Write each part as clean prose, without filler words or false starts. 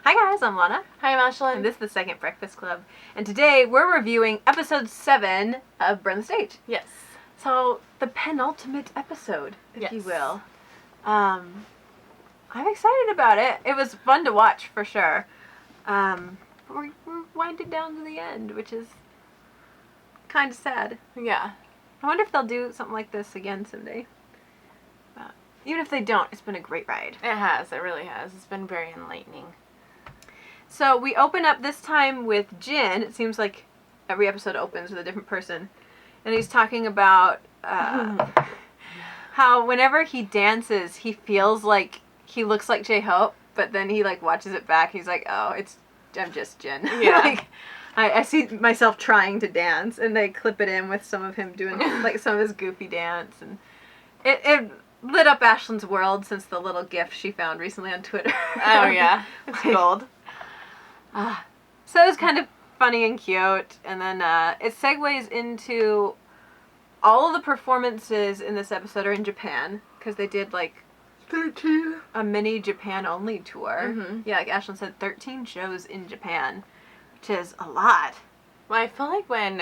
Hi guys, I'm Lana. Hi, I'm Ashlyn. And this is the Second Breakfast Club. And today we're reviewing episode 7 of Burn the Stage. Yes. So, the penultimate episode, if you will. I'm excited about it. It was fun to watch for sure. But we're winding down to the end, which is kind of sad. Yeah. I wonder if they'll do something like this again someday. Even if they don't, it's been a great ride. It has. It really has. It's been very enlightening. So we open up this time with Jin. It seems like every episode opens with a different person. And he's talking about how whenever he dances, he feels like he looks like J-Hope, but then he like watches it back. He's like, oh, I'm just Jin. Yeah. Like, I see myself trying to dance, and they clip it in with some of him doing like some of his goofy dance, and it lit up Ashlyn's world since the little gif she found recently on Twitter. Oh yeah, it's gold. So it was kind of funny and cute, and then it segues into all of the performances in this episode are in Japan, because they did like 13. a mini Japan only tour. Mm-hmm. Yeah, like Ashlyn said, 13 shows in Japan, which is a lot. Well, I feel like when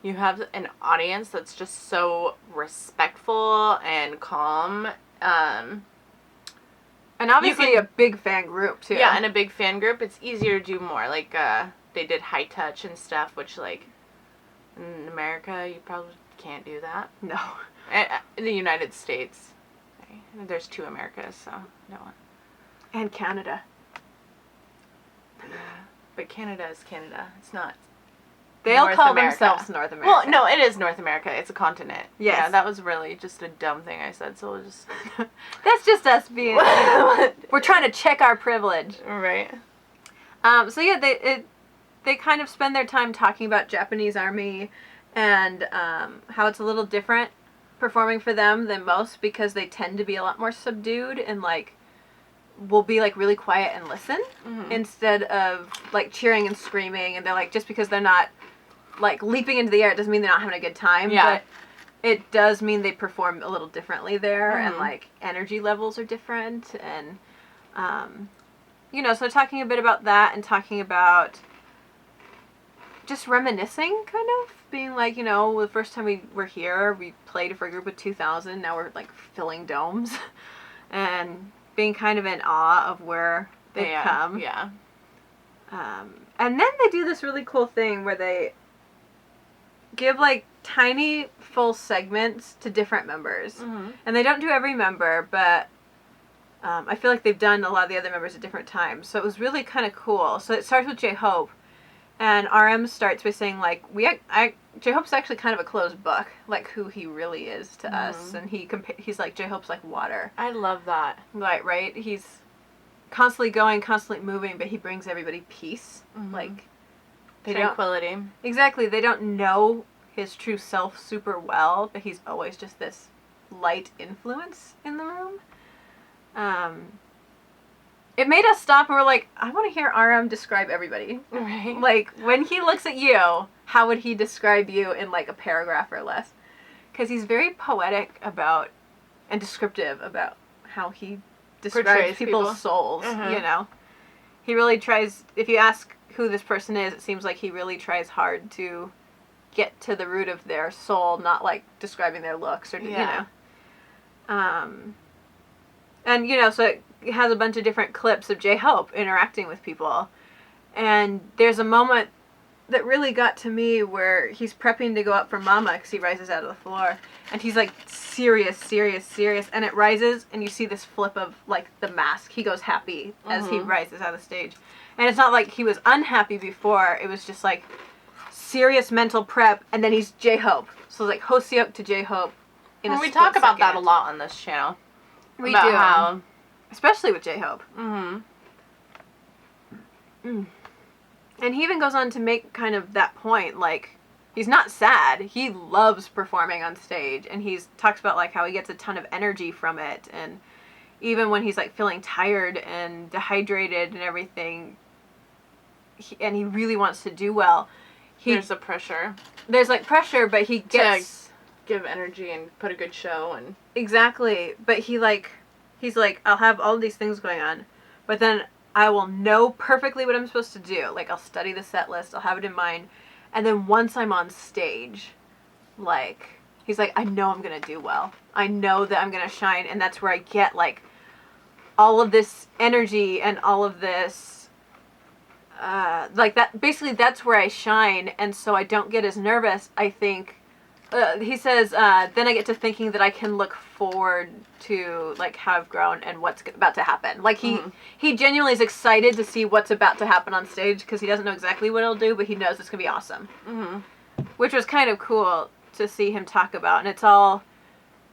you have an audience that's just so respectful and calm, And obviously a big fan group, too. Yeah, and a big fan group, it's easier to do more. Like, they did high touch and stuff, which, like, in America, you probably can't do that. No. In the United States. There's 2 Americas, so no one. And Canada. But Canada is Canada. It's not. They all North call America. themselves North America. Well, no, it is North America. It's a continent. Yes. Yeah, that was really just a dumb thing I said, so we'll just... That's just us being... we're trying to check our privilege. Right. So yeah, they kind of spend their time talking about Japanese army and how it's a little different performing for them than most, because they tend to be a lot more subdued and like will be like really quiet and listen instead of like cheering and screaming. And they're like, just because they're not like leaping into the air, it doesn't mean they're not having a good time. Yeah. But it does mean they perform a little differently there, and like energy levels are different, and you know, so talking a bit about that and talking about just reminiscing, kind of being like, you know, the first time we were here, we played for a group of 2,000. Now we're like filling domes, and being kind of in awe of where they've come. Yeah. And then they do this really cool thing where they give like tiny full segments to different members. And they don't do every member, but I feel like they've done a lot of the other members at different times. So it was really kind of cool. So it starts with J-Hope, and RM starts by saying like, J-Hope's actually kind of a closed book, like who he really is to us. And he's like, J-Hope's like water. I love that. Right? He's constantly going, constantly moving, but he brings everybody peace. Like, Tranquility. Exactly. They don't know his true self super well, but he's always just this light influence in the room. It made us stop and we're like, I want to hear RM describe everybody. Right. Like, when he looks at you, how would he describe you in like a paragraph or less? Because he's very poetic about and descriptive about how he describes people's souls, you know? He really tries, if you ask who this person is, it seems like he really tries hard to get to the root of their soul, not like describing their looks or, you know. And, you know, so it has a bunch of different clips of J-Hope interacting with people. And there's a moment that really got to me where he's prepping to go up for Mama because he rises out of the floor. And he's like, serious. And it rises, and you see this flip of like the mask. He goes happy as he rises out of the stage. And it's not like he was unhappy before. It was just like serious mental prep, and then he's J-Hope. So it's like Hoseok to J-Hope in a we split talk about second. that a lot on this channel. We about do. How... Especially with J-Hope. And he even goes on to make kind of that point, like, he's not sad. He loves performing on stage, and he talks about like how he gets a ton of energy from it, and even when he's like feeling tired and dehydrated and everything, and he really wants to do well. There's a pressure. There's like pressure, but he gets to give energy and put a good show and exactly. But he's like, I'll have all these things going on, but then I will know perfectly what I'm supposed to do. Like, I'll study the set list, I'll have it in mind, and then once I'm on stage, like, he's like, I know I'm gonna do well. I know that I'm gonna shine, and that's where I get, like, all of this energy and all of this, like, that, basically that's where I shine, and so I don't get as nervous, I think. He says, then I get to thinking that I can look forward to, like, how I've grown and what's about to happen. Like, he genuinely is excited to see what's about to happen on stage, because he doesn't know exactly what it'll do, but he knows it's going to be awesome. Which was kind of cool to see him talk about. And it's all,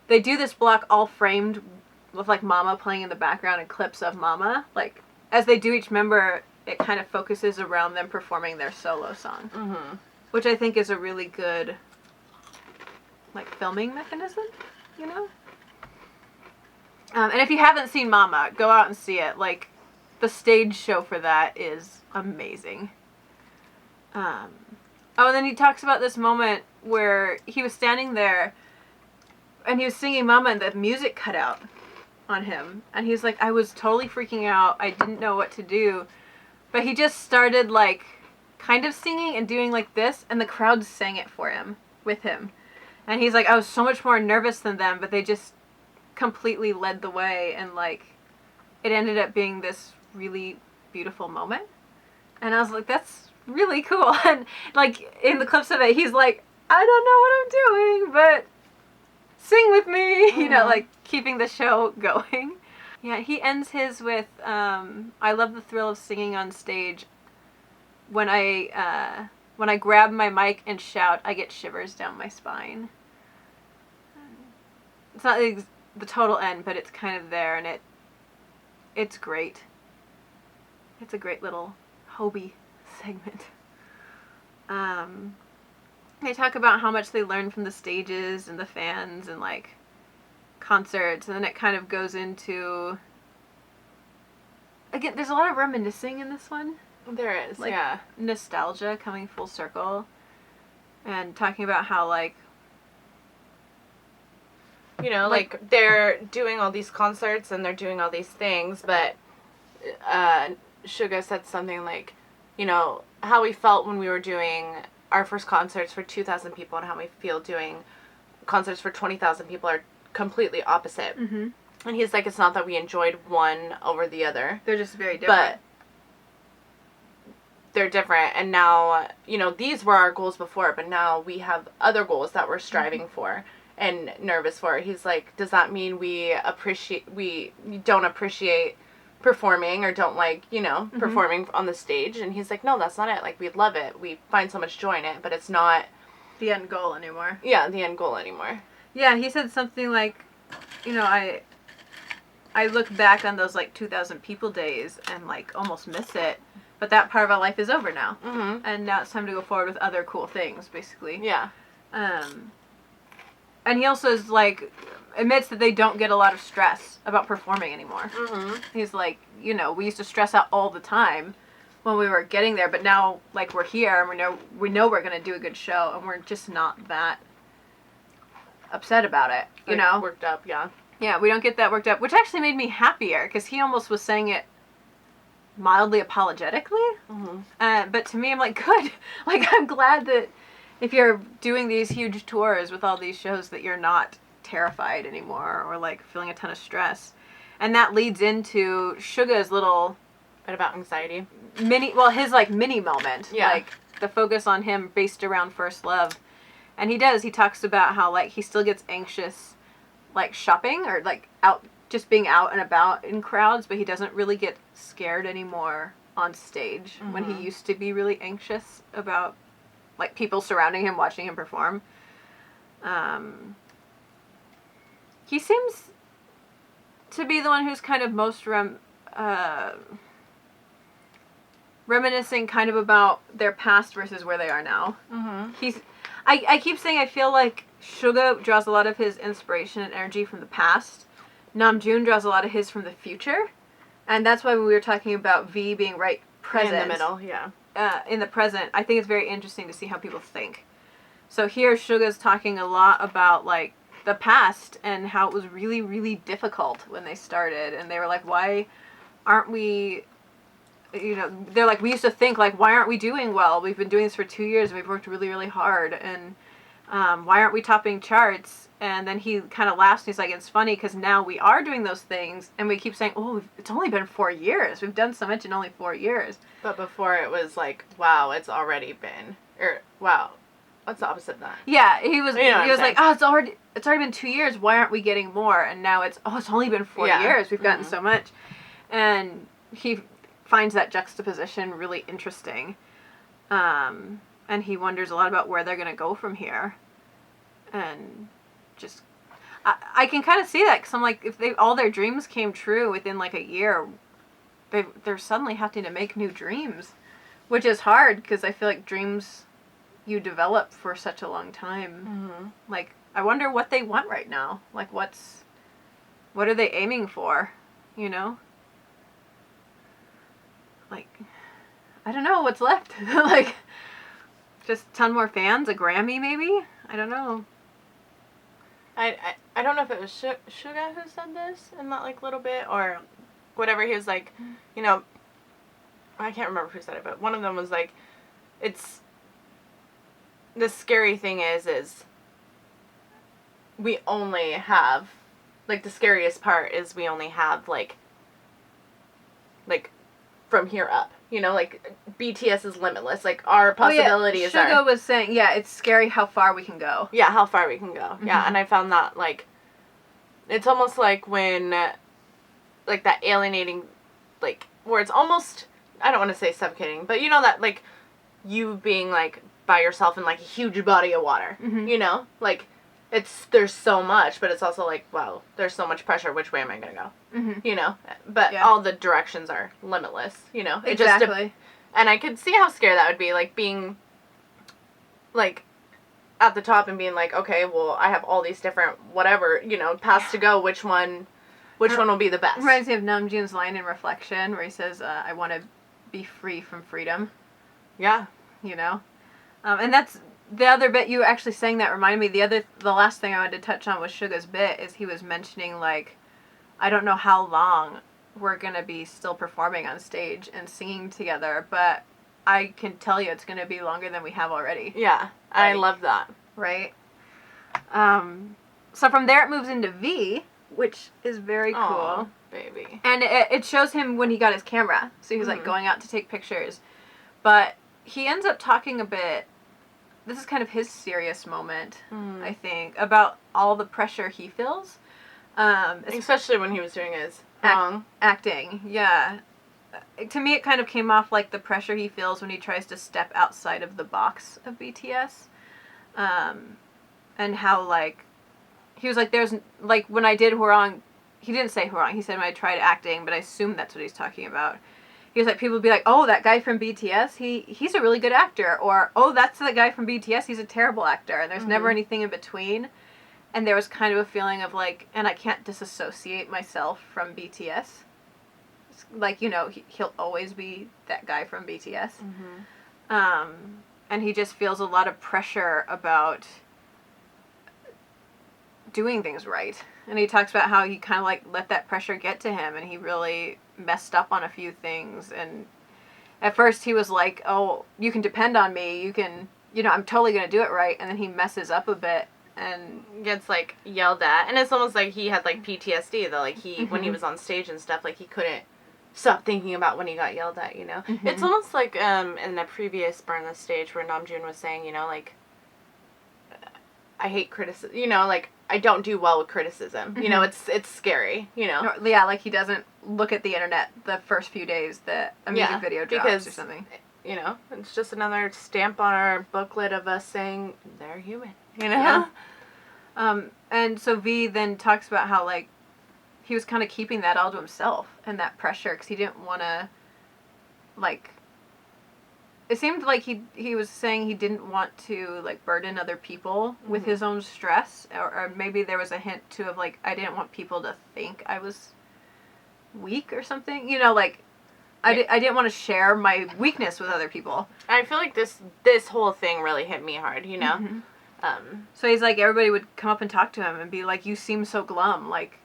they do this block all framed with, like, Mama playing in the background and clips of Mama. Like, as they do each member, it kind of focuses around them performing their solo song. Which I think is a really good, like, filming mechanism, you know? And if you haven't seen Mama, go out and see it. Like, the stage show for that is amazing. Oh, and then he talks about this moment where he was standing there and he was singing Mama and the music cut out on him. And he's like, I was totally freaking out. I didn't know what to do. But he just started, like, kind of singing and doing like this, and the crowd sang it for him, with him. And he's like, I was so much more nervous than them, but they just completely led the way, and, like, it ended up being this really beautiful moment. And I was like, that's really cool. And, like, in the clips of it, he's like, I don't know what I'm doing, but sing with me, you know, like, keeping the show going. Yeah, he ends his with, I love the thrill of singing on stage. When I grab my mic and shout, I get shivers down my spine. It's not the total end, but it's kind of there, and it's great. It's a great little Hobie segment. They talk about how much they learn from the stages and the fans and, like, concerts, and then it kind of goes into, again, there's a lot of reminiscing in this one. There is, like, yeah. Nostalgia coming full circle, and talking about how, like, you know, like, they're doing all these concerts and they're doing all these things, but Suga said something like, you know, how we felt when we were doing our first concerts for 2,000 people and how we feel doing concerts for 20,000 people are completely opposite. Mm-hmm. And he's like, it's not that we enjoyed one over the other. They're just very different. But they're different, and now, you know, these were our goals before, but now we have other goals that we're striving for and nervous for. He's like, does that mean we don't appreciate performing or don't like, you know, performing on the stage? And he's like, no, that's not it. Like, we love it. We find so much joy in it, but it's not the end goal anymore. Yeah, the end goal anymore. Yeah, he said something like, you know, I look back on those, like, 2,000 people days and, like, almost miss it. But that part of our life is over now. And now it's time to go forward with other cool things, basically. Yeah. And he also is, like, admits that they don't get a lot of stress about performing anymore. He's like, you know, we used to stress out all the time when we were getting there, but now, like, we're here and we know we're going to do a good show, and we're just not that upset about it, you know? Worked up, yeah. Yeah, we don't get that worked up, which actually made me happier, because he almost was saying it mildly apologetically. But to me, I'm like, good. Like, I'm glad that if you're doing these huge tours with all these shows that you're not terrified anymore or, like, feeling a ton of stress. And that leads into Suga's little bit about anxiety. His, like, mini moment. Yeah. Like, the focus on him based around first love. And he talks about how, like, he still gets anxious, like, shopping or, like, out, just being out and about in crowds, but he doesn't really get scared anymore on stage when he used to be really anxious about, like, people surrounding him, watching him perform. He seems to be the one who's kind of most reminiscing kind of about their past versus where they are now. I keep saying I feel like Suga draws a lot of his inspiration and energy from the past. Namjoon draws a lot of his from the future. And that's why when we were talking about V being right present. In the middle, yeah. In the present, I think it's very interesting to see how people think. So here Suga's talking a lot about, like, the past and how it was really, really difficult when they started. And they were like, why aren't we you know, they're like, we used to think, like, why aren't we doing well? We've been doing this for 2 years and we've worked really, really hard. And why aren't we topping charts? And then he kind of laughs and he's like, it's funny because now we are doing those things and we keep saying, oh, it's only been 4 years. We've done so much in only 4 years. But before it was like, wow, it's already been, or wow, what's the opposite of that? Yeah, he was like, oh, it's already been 2 years. Why aren't we getting more? And now it's only been 4 years. We've gotten so much. And he finds that juxtaposition really interesting. And he wonders a lot about where they're going to go from here. And just, I can kind of see that because I'm like, if all their dreams came true within like a year, they're suddenly having to make new dreams, which is hard because I feel like dreams you develop for such a long time. Mm-hmm. Like, I wonder what they want right now. Like, what are they aiming for? You know? Like, I don't know what's left. Like, just a ton more fans, a Grammy maybe? I don't know. I don't know if it was Suga who said this in that like little bit or whatever. He was like, you know, I can't remember who said it, but one of them was like, it's, the scary thing is we only have, like, the scariest part is we only have like from here up, you know, like BTS is limitless, like our possibilities are. Suga was saying, yeah, it's scary how far we can go. Yeah, how far we can go. Mm-hmm. Yeah, and I found that, like, it's almost like when, like, that alienating, like, where it's almost, I don't want to say suffocating, but you know that, like, you being, like, by yourself in, like, a huge body of water, you know? Like, there's so much, but it's also like, wow, there's so much pressure, which way am I going to go? You know? But all the directions are limitless, you know? Exactly. And I could see how scary that would be, like, being, like, at the top and being like, okay, well, I have all these different whatever, you know, paths to go, which one will be the best? Reminds me of Namjoon's line in Reflection where he says, I want to be free from freedom. Yeah. You know? And that's the other bit you actually saying that reminded me. The last thing I wanted to touch on was Suga's bit is he was mentioning, like, I don't know how long we're going to be still performing on stage and singing together, but I can tell you it's going to be longer than we have already. Yeah, like, I love that. Right? So from there it moves into V, which is very cool. Aww, baby. And it shows him when he got his camera. So he's like going out to take pictures. But he ends up talking a bit, this is kind of his serious moment, I think, about all the pressure he feels. Especially when he was doing his acting, yeah. To me, it kind of came off like the pressure he feels when he tries to step outside of the box of BTS. And how, like, he was like, there's, like, when I did Hwarang, he didn't say Hwarang, he said when I tried acting, but I assume that's what he's talking about. He was like, people would be like, oh, that guy from BTS, he's a really good actor. Or, oh, that's the guy from BTS, he's a terrible actor. And there's never anything in between. And there was kind of a feeling of, like, and I can't disassociate myself from BTS. Like, you know, he'll always be that guy from BTS. And he just feels a lot of pressure about doing things right. And he talks about how he kind of, like, let that pressure get to him, and he really messed up on a few things. And at first he was like, oh, you can depend on me, you can, you know, I'm totally going to do it right. And then he messes up a bit and gets, like, yelled at. And it's almost like he had, like, PTSD, though. Like, he, when he was on stage and stuff, like, he couldn't stop thinking about when he got yelled at, you know? It's almost like, in the previous Burn the Stage where Namjoon was saying, you know, like, I hate criticism, you know, like, I don't do well with criticism. You know, it's scary, you know? Yeah, like he doesn't look at the internet the first few days that a music video drops or something. You know, it's just another stamp on our booklet of us saying, they're human, you know? Yeah. And so V then talks about how, like, he was kind of keeping that all to himself and that pressure because he didn't want to, like, it seemed like he was saying he didn't want to, like, burden other people with his own stress, or maybe there was a hint to of, like, I didn't want people to think I was weak or something, you know, like, I didn't want to share my weakness with other people. I feel like this whole thing really hit me hard, you know? So he's like, everybody would come up and talk to him and be like, you seem so glum, like,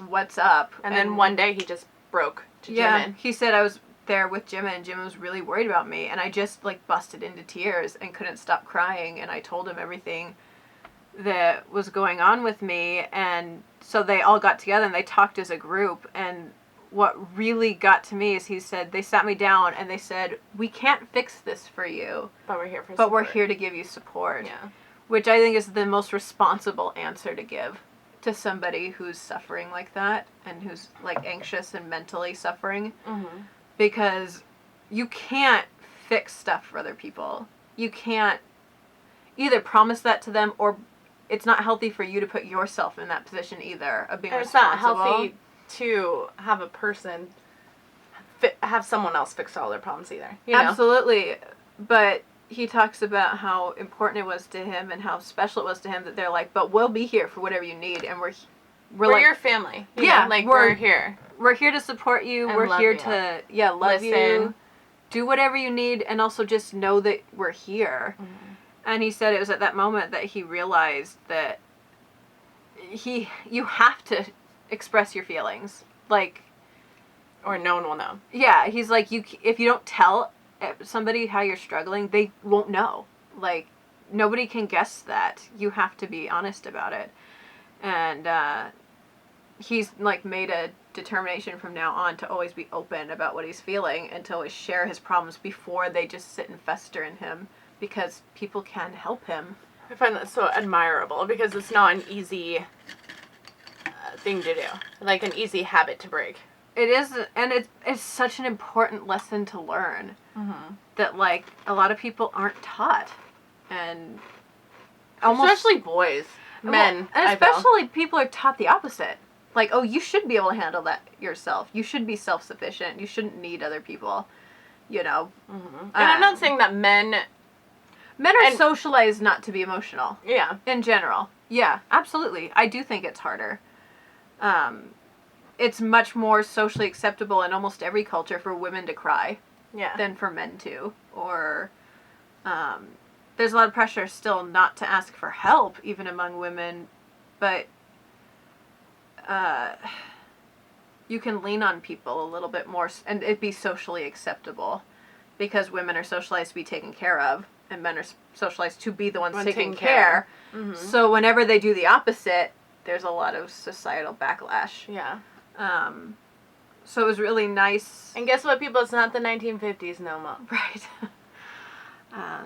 what's up? And then one day he just broke to Jimin. He said, I was there with Jim, and Jim was really worried about me, and I just like busted into tears and couldn't stop crying, and I told him everything that was going on with me, and so they all got together and they talked as a group. And what really got to me is they sat me down and they said, we can't fix this for you, but we're here for but we're here to give you support. Yeah. Which I think is the most responsible answer to give to somebody who's suffering like that and who's like anxious and mentally suffering. Mm-hmm. Because you can't fix stuff for other people. You can't either promise that to them, or it's not healthy for you to put yourself in that position either of being and responsible. It's not healthy to have a person have someone else fix all their problems either. You know? Absolutely. But he talks about how important it was to him and how special it was to him that they're like, but we'll be here for whatever you need, and we're like, your family. Yeah, know? Like we're here. We're here to support you. And we're here you. to love Listen. you. Do whatever you need, and also just know that we're here. Mm-hmm. And he said it was at that moment that he realized that you have to express your feelings, like, or no one will know. Yeah, he's like, if you don't tell somebody how you're struggling, they won't know. Like, nobody can guess that. You have to be honest about it. And he's like made a determination from now on to always be open about what he's feeling and to always share his problems before they just sit and fester in him, because people can help him. I find that so admirable, because it's not an easy thing to do, like an easy habit to break. It is, and it's such an important lesson to learn. Mm-hmm. That like a lot of people aren't taught, and almost, especially boys, men, and especially people are taught the opposite. Like, oh, you should be able to handle that yourself. You should be self-sufficient. You shouldn't need other people. You know. Mm-hmm. And I'm not saying that men are socialized not to be emotional. Yeah. In general. Yeah, absolutely. I do think it's harder. It's much more socially acceptable in almost every culture for women to cry. Yeah. Than for men to. Or there's a lot of pressure still not to ask for help, even among women. But you can lean on people a little bit more, and it'd be socially acceptable, because women are socialized to be taken care of, and men are socialized to be the ones taking care. Mm-hmm. So whenever they do the opposite, there's a lot of societal backlash. Yeah. So it was really nice. And guess what, people? It's not the 1950s no more. Right.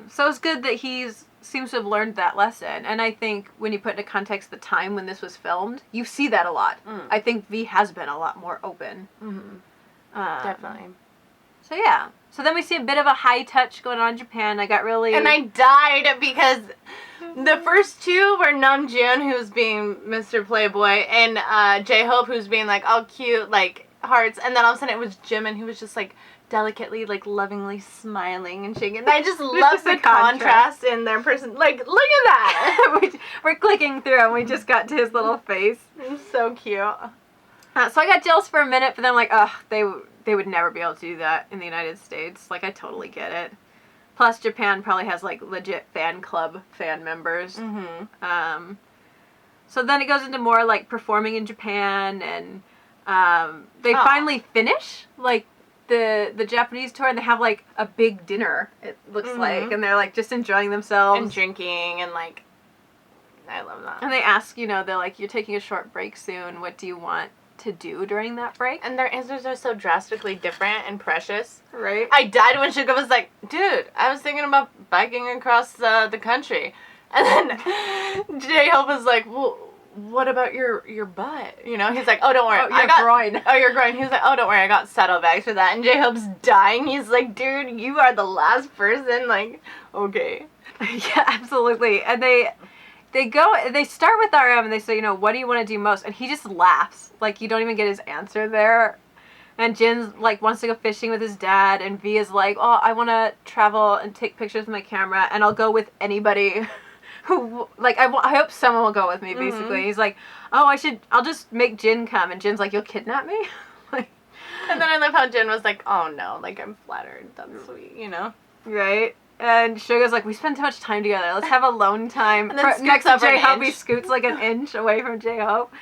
So it's good that he seems to have learned that lesson. And I think when you put into context the time when this was filmed, you see that a lot. Mm. I think V has been a lot more open. Mm-hmm. Definitely. So yeah. So then we see a bit of a high touch going on in Japan. I got really... And I died because the first two were Namjoon, who's being Mr. Playboy, and J-Hope, who's being like all cute, like hearts. And then all of a sudden it was Jimin, who was just like delicately, like lovingly smiling and shaking. And I just love the contrast in their person. Like, look at that! We're clicking through and we just got to his little face. It's so cute. So I got jealous for a minute, but then I'm like, ugh, they would never be able to do that in the United States. Like, I totally get it. Plus, Japan probably has, like, legit fan club fan members. Mm-hmm. So then it goes into more, like, performing in Japan, and they finally finish, like, the Japanese tour, and they have, like, a big dinner, it looks like, and they're, like, just enjoying themselves. And drinking, and, like, I love that. And they ask, you know, they're like, you're taking a short break soon, what do you want to do during that break? And their answers are so drastically different and precious. Right. I died when Suga was like, dude, I was thinking about biking across the country. And then J-Hope was like, well, what about your butt? You know, he's like, oh, don't worry. Groin. Oh, your groin. He was like, oh, don't worry, I got saddlebags for that. And J-Hope's dying. He's like, dude, you are the last person. Like, okay. Yeah, absolutely. And they start with RM and they say, you know, what do you want to do most? And he just laughs. Like, you don't even get his answer there. And Jin's, like, wants to go fishing with his dad. And V is like, oh, I want to travel and take pictures with my camera. And I'll go with anybody who, like, I hope someone will go with me, basically. Mm-hmm. He's like, oh, I'll just make Jin come. And Jin's like, you'll kidnap me? Like, and then I love how Jin was like, oh, no, like, I'm flattered. That's sweet, you know? Right. And Suga's like, we spend too much time together. Let's have alone time. And then next to J-Hope, he inch. scoots like an inch away from J-Hope.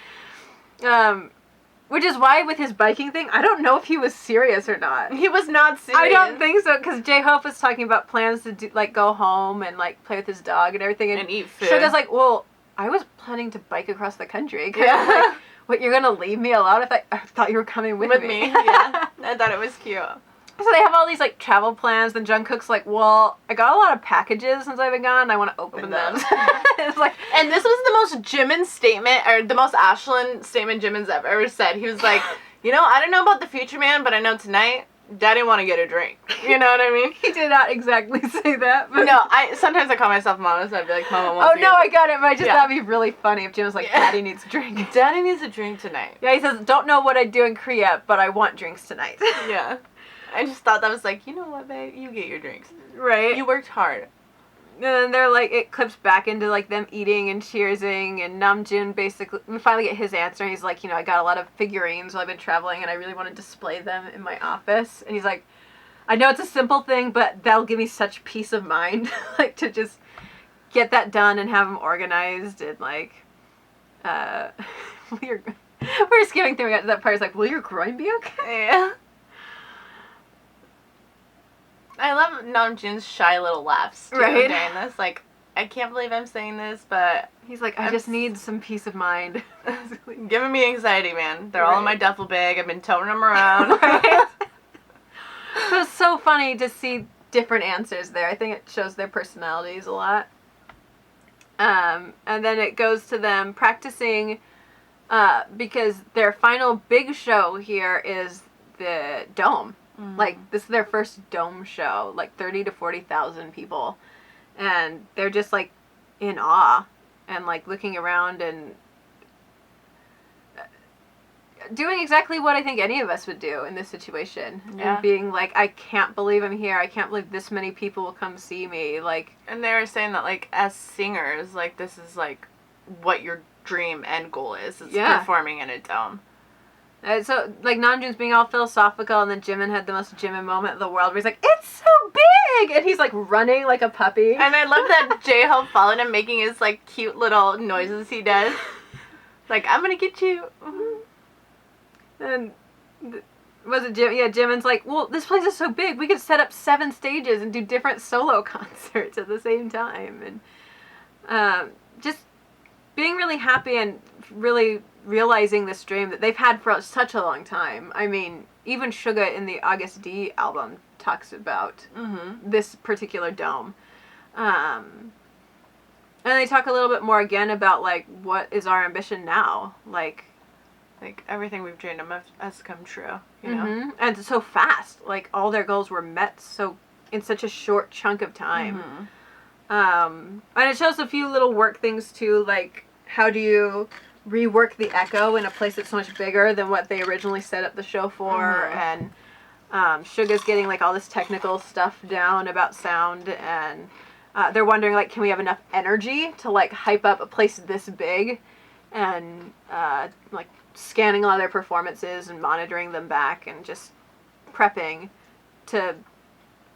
Which is why with his biking thing, I don't know if he was serious or not. He was not serious. I don't think so, because J-Hope was talking about plans to do, like, go home and, like, play with his dog and everything. And eat food. Suga's like, well, I was planning to bike across the country. Yeah. Like, what, you're gonna leave me alone? I thought you were coming with me. Yeah. I thought it was cute. So they have all these, like, travel plans, and Jungkook's like, well, I got a lot of packages since I've been gone, I want to open them. It's like, and this was the most Jimin statement, or the most Ashlyn statement Jimin's ever said. He was like, you know, I don't know about the future, man, but I know tonight, Daddy want to get a drink. You know what I mean? He did not exactly say that. But no, sometimes I call myself Mama, so I'd be like, Mama wants to no, I got it, but I just Yeah. thought it'd be really funny if Jim was like, Daddy needs a drink. Daddy needs a drink tonight. Yeah, he says, don't know what I'd do in Korea, but I want drinks tonight. Yeah. I just thought that was like, you know what, babe? You get your drinks. Right. You worked hard. And then they're like, it clips back into like them eating and cheersing, and Namjoon basically, we finally get his answer. He's like, you know, I got a lot of figurines while I've been traveling, and I really want to display them in my office. And he's like, I know it's a simple thing, but that'll give me such peace of mind, like to just get that done and have them organized and like, we're skimming through that part. It's like, will your groin be okay? Yeah. I love Namjoon's shy little laughs too, Right. during this. Like, I can't believe I'm saying this, but He's like, I just need some peace of mind. giving me anxiety, man. They're all in my Right. duffel bag. I've been toting them around. Right? So it's so funny to see different answers there. I think it shows their personalities a lot. And then it goes to them practicing because their final big show here is the Dome. Like, this is their first Dome show, like 30 to 40,000 people. And they're just, like, in awe and, like, looking around and doing exactly what I think any of us would do in this situation. Yeah. And being like, I can't believe I'm here. I can't believe this many people will come see me. Like, And they were saying that, like, as singers, like, this is, like, what your dream end goal is Yeah. performing in a dome. So, like, Namjoon's being all philosophical, and then Jimin had the most Jimin moment in the world where he's like, it's so big! And he's, like, running like a puppy. And I love that J-Hope followed him, making his, like, cute little noises he does. Like, I'm gonna get you. And was it Jim? Yeah, Jimin's like, well, this place is so big, we could set up 7 stages and do different solo concerts at the same time. And just being really happy and really realizing this dream that they've had for such a long time. I mean, even Suga in the August D album talks about this particular dome. And they talk a little bit more again about, like, what is our ambition now? Like everything we've dreamed of has come true, you know? And so fast. Like, all their goals were met in such a short chunk of time. And it shows a few little work things, too, like, how do you rework the echo in a place that's so much bigger than what they originally set up the show for, and Suga's getting, like, all this technical stuff down about sound, and they're wondering, like, can we have enough energy to, like, hype up a place this big, and, like, scanning all their performances and monitoring them back and just prepping to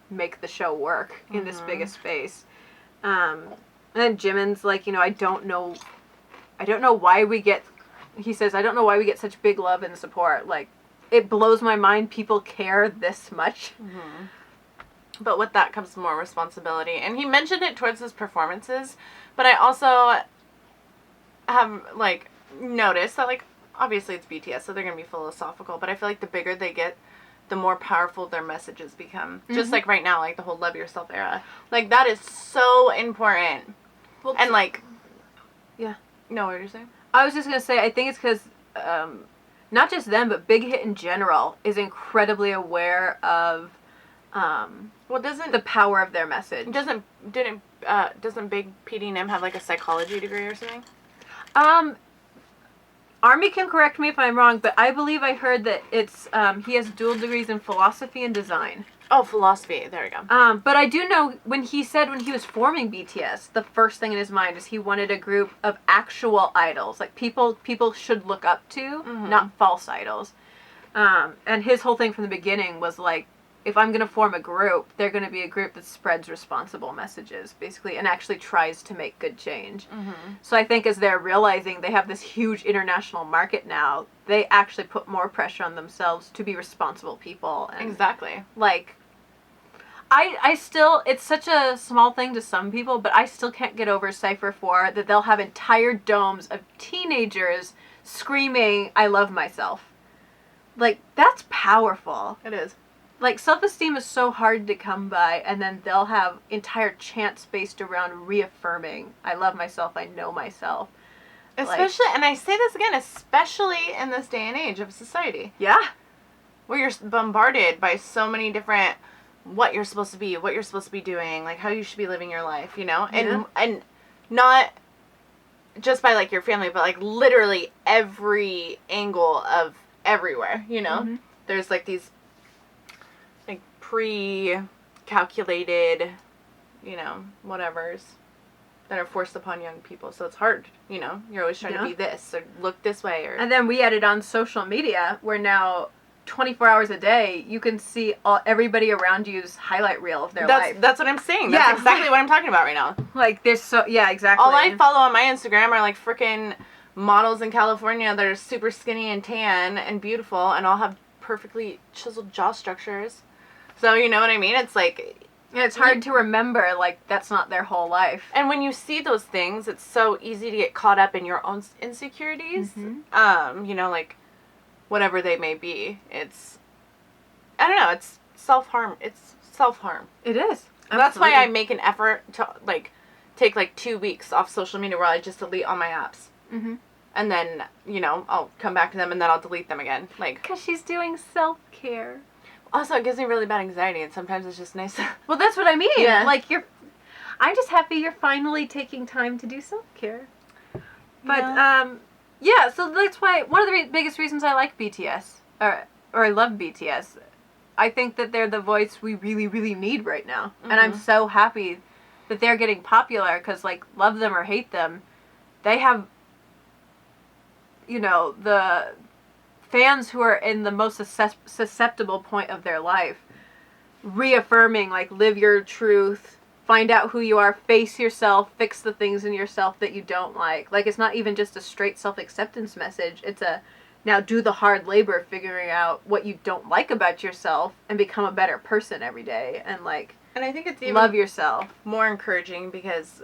make the show work in this big a space. And then Jimin's like, you know, I don't know why we get, he says, I don't know why we get such big love and support. Like, it blows my mind people care this much. But with that comes more responsibility. And he mentioned it towards his performances, but I also have, like, noticed that, like, obviously it's BTS, so they're going to be philosophical, but I feel like the bigger they get, the more powerful their messages become. Just like right now, like the whole Love Yourself era. Like, that is so important. Well, And, like... Yeah. No, what are you saying? I was just going to say, I think it's because not just them, but Big Hit in general is incredibly aware of Well, doesn't... the power of their message. Doesn't Big PD&M have, like, a psychology degree or something? Army can correct me if I'm wrong, but I believe I heard that it's he has dual degrees in philosophy and design. Oh, philosophy. There we go. But I do know when he was forming BTS, the first thing in his mind is he wanted a group of actual idols, like people should look up to, not false idols. And his whole thing from the beginning was like, if I'm going to form a group, they're going to be a group that spreads responsible messages, basically, and actually tries to make good change. Mm-hmm. So I think as they're realizing they have this huge international market now, they actually put more pressure on themselves to be responsible people. And Exactly. like, I still, it's such a small thing to some people, but I still can't get over Cypher 4 that they'll have entire domes of teenagers screaming, "I love myself." Like, that's powerful. It is. Like, self-esteem is so hard to come by, and then they'll have entire chants based around reaffirming, "I love myself, I know myself." Especially, and I say this again, especially in this day and age of society. Yeah. Where you're bombarded by so many different, what you're supposed to be, what you're supposed to be doing, like how you should be living your life, you know? And not just by, like, your family, but, like, literally every angle of everywhere, you know? Mm-hmm. There's, like, these, like, pre-calculated, you know, whatevers that are forced upon young people. So it's hard, you know? You're always trying to be this, or look this way, or... And then we added on social media, where now 24 hours a day, you can see everybody around you's highlight reel of their life. That's what I'm saying. That's exactly what I'm talking about right now. Like, there's exactly. All I follow on my Instagram are, like, freaking models in California that are super skinny and tan and beautiful, and all have perfectly chiseled jaw structures. So, you know what I mean? It's like... And it's hard to remember, like, that's not their whole life. And when you see those things, it's so easy to get caught up in your own insecurities. Mm-hmm. You know, like, whatever they may be. It's, I don't know, it's self-harm. It's self-harm. It is. That's why I make an effort to, like, take, like, 2 weeks off social media where I just delete all my apps. Mm-hmm. And then, you know, I'll come back to them and then I'll delete them again. Like, because she's doing self-care. Also, it gives me really bad anxiety, and sometimes it's just nice. Well, that's what I mean. Yeah. Like, I'm just happy you're finally taking time to do self-care. But, yeah, so that's why, one of the biggest reasons I like BTS, or I love BTS, I think that they're the voice we really, really need right now. Mm-hmm. And I'm so happy that they're getting popular, because, like, love them or hate them, they have, you know, the fans who are in the most susceptible point of their life, reaffirming, like, live your truth, find out who you are, face yourself, fix the things in yourself that you don't like. Like, it's not even just a straight self-acceptance message. It's a, now do the hard labor figuring out what you don't like about yourself and become a better person every day. And, like, and I think it's even love yourself. More encouraging because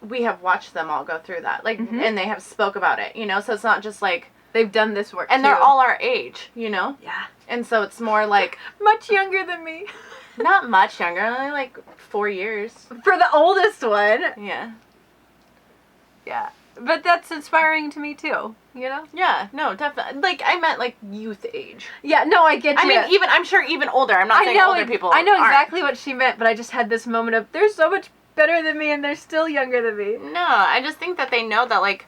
we have watched them all go through that. Like, and they have spoke about it, you know? So it's not just, like, they've done this work, and too. They're all our age, you know? Yeah. And so it's more like... much younger than me. Not much younger, only like 4 years. For the oldest one. Yeah. Yeah. But that's inspiring to me, too, you know? Yeah, no, definitely. Like, I meant, like, youth age. Yeah, no, I get you. I mean, I'm sure even older. I'm not saying older people I know aren't. exactly what she meant, but I just had this moment of, they're so much better than me, and they're still younger than me. No, I just think that they know that, like,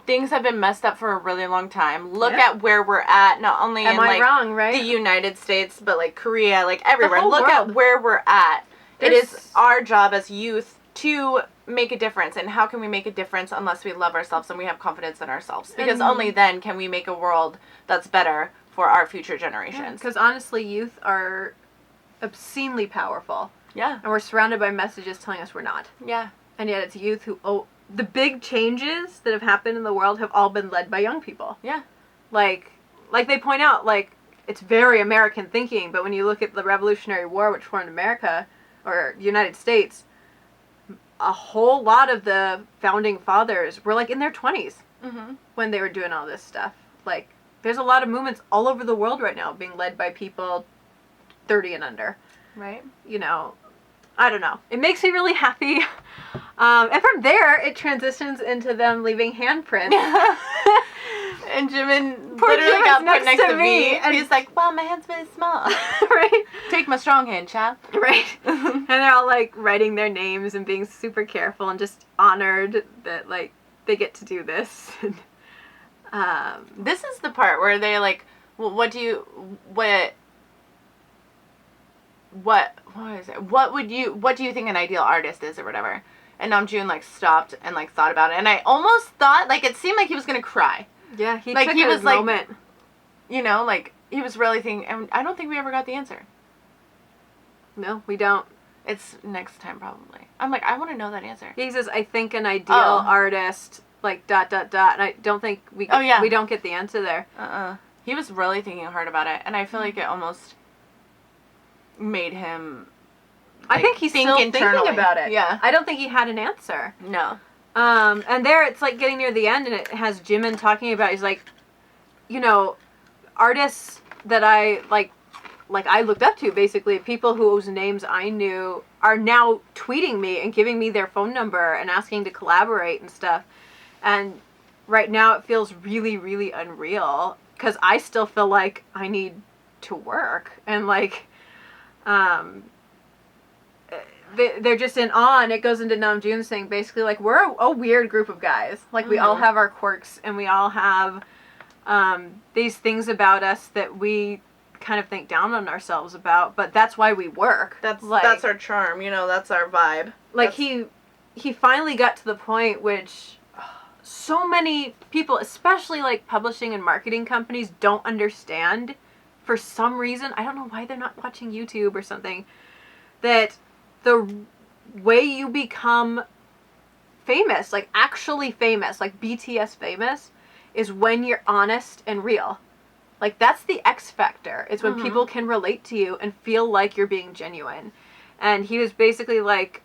things have been messed up for a really long time. Look at where we're at, not only in, like, wrong, right? the United States, but, like, Korea, like, everywhere. Look at where we're at. It is our job as youth to make a difference. And how can we make a difference unless we love ourselves and we have confidence in ourselves? Because only then can we make a world that's better for our future generations. Because honestly, youth are obscenely powerful. Yeah. And we're surrounded by messages telling us we're not. Yeah. And yet it's youth who... the big changes that have happened in the world have all been led by young people. Yeah. Like they point out, like, it's very American thinking, but when you look at the Revolutionary War, which formed America, or the United States, a whole lot of the founding fathers were, like, in their 20s when they were doing all this stuff. Like, there's a lot of movements all over the world right now being led by people 30 and under. Right. You know, I don't know. It makes me really happy. And from there, it transitions into them leaving Handprints. And Jimin Poor literally Jimin's got put next to me. and he's like, well, my hand's really small. Right? Take my strong hand, chap. Right. And they're all, like, writing their names and being super careful and just honored that, like, they get to do this. This is the part where they're like, well, what is it? What do you think an ideal artist is or whatever? And Namjoon, like, stopped and, like, thought about it. And I almost thought, like, it seemed like he was going to cry. Yeah, he like, took he a was moment. Like, you know, like, he was really thinking, and I don't think we ever got the answer. No, we don't. It's next time probably. I'm like, I want to know that answer. He says, I think an ideal artist, like, ... And I don't think we don't get the answer there. He was really thinking hard about it, and I feel like it almost made him, like, I think he's still thinking about it. Yeah. I don't think he had an answer. No. And there it's, like, getting near the end, and it has Jimin talking about, he's like, you know, artists that I, like I looked up to, basically, people whose names I knew are now tweeting me and giving me their phone number and asking to collaborate and stuff. And right now it feels really, really unreal because I still feel like I need to work. And, like, they're just in awe, and it goes into Namjoon's thing, basically, like, we're a weird group of guys. Like, we all have our quirks, and we all have these things about us that we kind of think down on ourselves about, but that's why we work. That's our charm, you know, that's our vibe. Like, he finally got to the point which so many people, especially, like, publishing and marketing companies, don't understand for some reason. I don't know why they're not watching YouTube or something. That the way you become famous, like, actually famous, like BTS famous, is when you're honest and real. Like, that's the X factor. It's when people can relate to you and feel like you're being genuine. And he was basically like,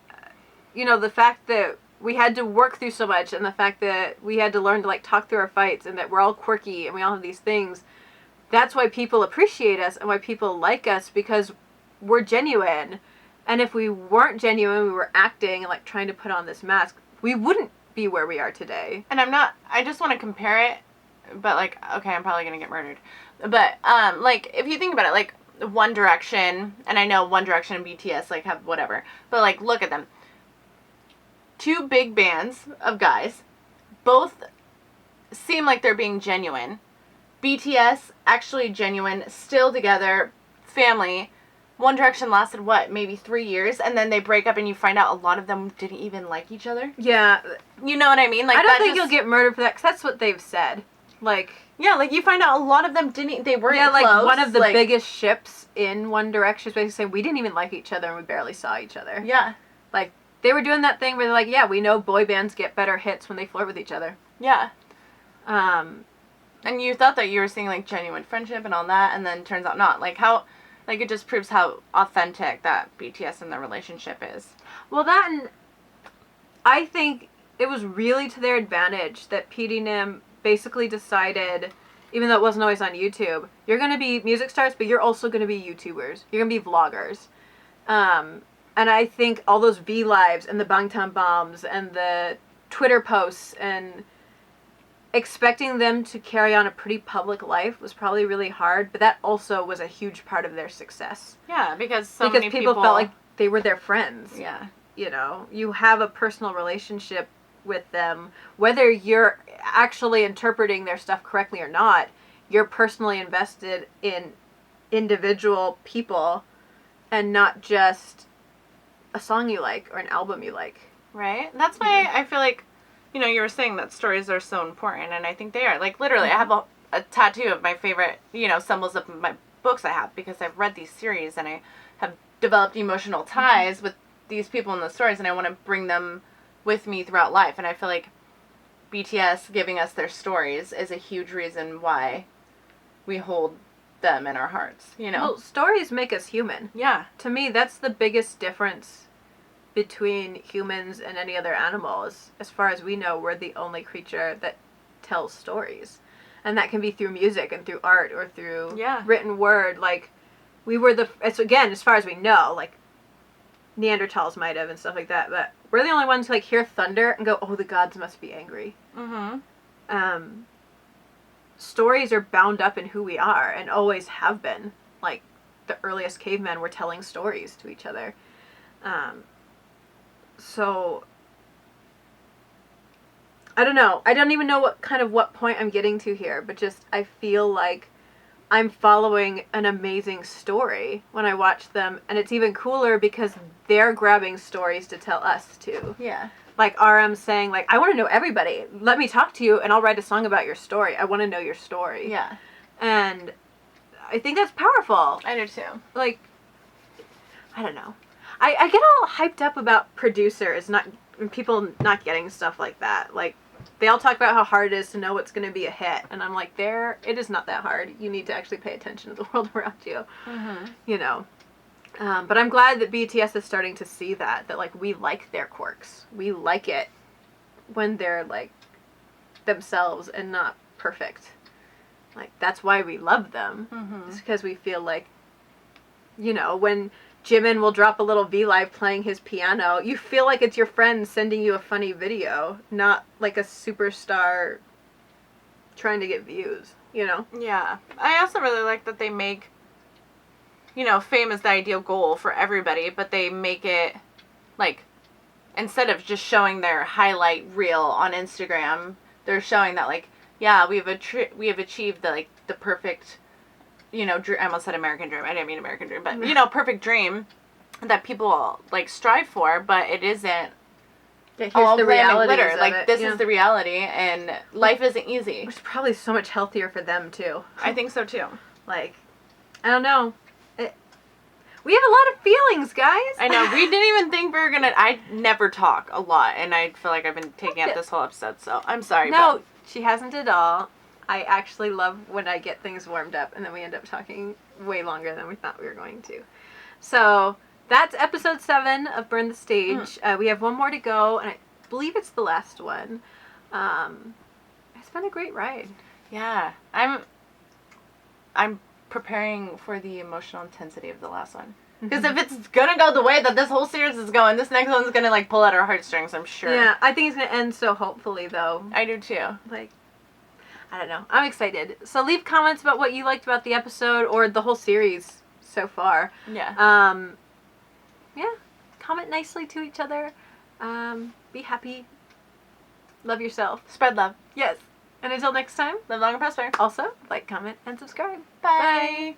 you know, the fact that we had to work through so much, and the fact that we had to learn to, like, talk through our fights, and that we're all quirky and we all have these things, that's why people appreciate us and why people like us, because we're genuine. And if we weren't genuine, we were acting and, like, trying to put on this mask, we wouldn't be where we are today. And I just want to compare it, but, like, okay, I'm probably going to get murdered. But, like, if you think about it, like, One Direction, and I know One Direction and BTS, like, have whatever, but, like, look at them. Two big bands of guys, both seem like they're being genuine. BTS, actually genuine, still together, family. One Direction lasted, what, maybe 3 years, and then they break up and you find out a lot of them didn't even like each other? Yeah. You know what I mean? Like, I don't think you'll get murdered for that, because that's what they've said. Like... Yeah, like, you find out a lot of them they weren't like, close. One of the biggest ships in One Direction is basically saying, we didn't even like each other and we barely saw each other. Yeah. Like, they were doing that thing where they're like, yeah, we know boy bands get better hits when they flirt with each other. Yeah. And you thought that you were seeing, like, genuine friendship and all that, and then turns out not. Like, how... Like, it just proves how authentic that BTS and their relationship is. Well, that, and I think it was really to their advantage that PD Nim basically decided, even though it wasn't always on YouTube, you're going to be music stars, but you're also going to be YouTubers. You're going to be vloggers. And I think all those V-Lives and the Bangtan Bombs and the Twitter posts and expecting them to carry on a pretty public life was probably really hard, but that also was a huge part of their success. Yeah, because many people felt like they were their friends. Yeah. You know, you have a personal relationship with them, whether you're actually interpreting their stuff correctly or not. You're personally invested in individual people and not just a song you like or an album you like. Right? That's why I feel like, you know, you were saying that stories are so important, and I think they are. Like, literally, I have a tattoo of my favorite, you know, symbols of my books I have, because I've read these series and I have developed emotional ties with these people in the stories, and I want to bring them with me throughout life. And I feel like BTS giving us their stories is a huge reason why we hold them in our hearts, you know? Well, stories make us human. Yeah. To me, that's the biggest difference between humans and any other animals. As far as we know, we're the only creature that tells stories. And that can be through music and through art or through written word. Like, we were it's, again, as far as we know, like, Neanderthals might have and stuff like that, but we're the only ones who, like, hear thunder and go, oh, the gods must be angry. Mm-hmm. Stories are bound up in who we are and always have been. Like, the earliest cavemen were telling stories to each other. So, I don't know. I don't even know what point I'm getting to here, but just, I feel like I'm following an amazing story when I watch them, and it's even cooler because they're grabbing stories to tell us too. Yeah. Like RM saying, like, I want to know everybody. Let me talk to you, and I'll write a song about your story. I want to know your story. Yeah. And I think that's powerful. I do too. Like, I don't know. I get all hyped up about producers, people not getting stuff like that. Like, they all talk about how hard it is to know what's going to be a hit. And I'm like, it is not that hard. You need to actually pay attention to the world around you. Mm-hmm. You know. But I'm glad that BTS is starting to see that, like, we like their quirks. We like it when they're, like, themselves and not perfect. Like, that's why we love them. Mm-hmm. It's because we feel like, you know, when Jimin will drop a little V-Live playing his piano, you feel like it's your friend sending you a funny video, not like a superstar trying to get views, you know? Yeah. I also really like that they make, you know, fame is the ideal goal for everybody, but they make it, like, instead of just showing their highlight reel on Instagram, they're showing that, like, yeah, we have achieved the perfect, you know, I almost said American dream. I didn't mean American dream, but, you know, perfect dream that people, like, strive for, but it isn't all the glam and reality glitter. Like, this is the reality, and life isn't easy. It's probably so much healthier for them, too. I think so, too. Like, I don't know. We have a lot of feelings, guys. I know. We didn't even think we were going to... I never talk a lot, and I feel like I've been taking up this whole episode, so I'm sorry. No, she hasn't at all. I actually love when I get things warmed up and then we end up talking way longer than we thought we were going to. So that's episode 7 of Burn the Stage. We have one more to go, and I believe it's the last one. It's been a great ride. Yeah. I'm preparing for the emotional intensity of the last one. Because if it's going to go the way that this whole series is going, this next one's going to, like, pull at our heartstrings, I'm sure. Yeah, I think it's going to end so hopefully, though. I do, too. Like, I don't know. I'm excited. So leave comments about what you liked about the episode or the whole series so far. Yeah. Yeah. Comment nicely to each other. Be happy. Love yourself. Spread love. Yes. And until next time, Live long and prosper. also, like, comment, and subscribe. Bye. Bye.